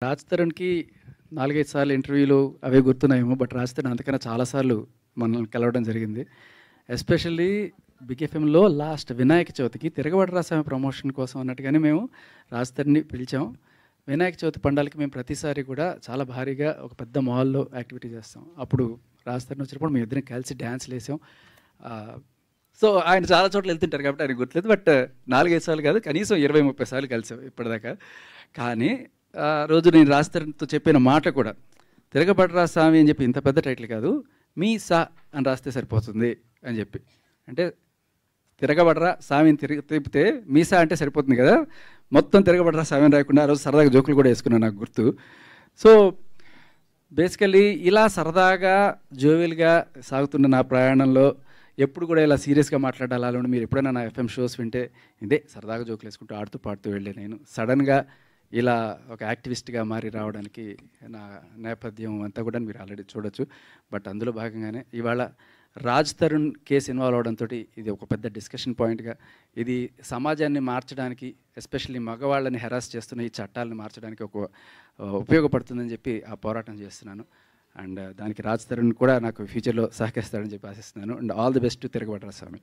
రాజ్ తరుణ్‌కి 4, 5 సార్లు ఇంటర్వ్యూలు అవే గుర్తున్నాయేమో. బట్ రాజ్ తరుణ్ అంతకన్నా చాలా సార్లు మనల్ని కలవడం జరిగింది. ఎస్పెషల్లీ బిగ్ ఎఫ్ఎంలో లాస్ట్ వినాయక చవితికి తిరగబడి రాసామే ప్రమోషన్ కోసం అన్నట్టుగానే మేము రాజ్ తరుణ్‌ని పిలిచాం. వినాయక చవితి పండాలకి మేము ప్రతిసారి కూడా చాలా భారీగా ఒక పెద్ద మాల్‌లో యాక్టివిటీ చేస్తాం. అప్పుడు రాజ్ తరుణ్ వచ్చినప్పుడు మేము ఇద్దరం కలిసి డాన్స్‌లేసాం. సో ఆయన చాలా చోట్ల వెళ్తుంటారు కాబట్టి ఆయనకు గుర్తులేదు. బట్ 4, 5 సార్లు కాదు, కనీసం 20, 30 సార్లు కలిసాం ఇప్పటిదాకా. కానీ ఆ రోజు నేను రాజ్ తరుణ్‌తో చెప్పిన మాట కూడా, తిరగబడరా స్వామి అని చెప్పి ఇంత పెద్ద టైటిల్ కాదు, మీ సా అని రాస్తే సరిపోతుంది అని చెప్పి. అంటే తిరగబడరా స్వామిని తిప్పితే మీసా అంటే సరిపోతుంది కదా, మొత్తం తిరగబడరా స్వామి అని రాయకుండా ఆ రోజు సరదాగా జోకులు కూడా వేసుకున్నాను, నాకు గుర్తు. సో బేసికల్లీ ఇలా సరదాగా జోవియల్గా సాగుతున్న నా ప్రయాణంలో ఎప్పుడు కూడా ఇలా సీరియస్గా మాట్లాడాలని, మీరు ఎప్పుడైనా నా ఎఫ్ఎం షోస్ వింటే ఇదే సరదాగా జోకులు వేసుకుంటూ ఆడుతూ పాడుతూ వెళ్ళే నేను సడన్గా ఇలా ఒక యాక్టివిస్ట్గా మారి రావడానికి నా నేపథ్యం అంతా కూడా మీరు ఆల్రెడీ చూడొచ్చు. బట్ అందులో భాగంగానే ఇవాళ రాజ్ తరుణ్ కేసు ఇన్వాల్వ్ అవడంతో ఇది ఒక పెద్ద డిస్కషన్ పాయింట్గా, ఇది సమాజాన్ని మార్చడానికి, ఎస్పెషల్లీ మగవాళ్ళని హెరాస్ చేస్తున్న ఈ చట్టాలను మార్చడానికి ఒక ఉపయోగపడుతుందని చెప్పి ఆ పోరాటం చేస్తున్నాను. అండ్ దానికి రాజ్ తరుణ్ కూడా నాకు ఫ్యూచర్లో సహకరిస్తాడని చెప్పి ఆశిస్తున్నాను. And all the best to Tiragabadara Swamy.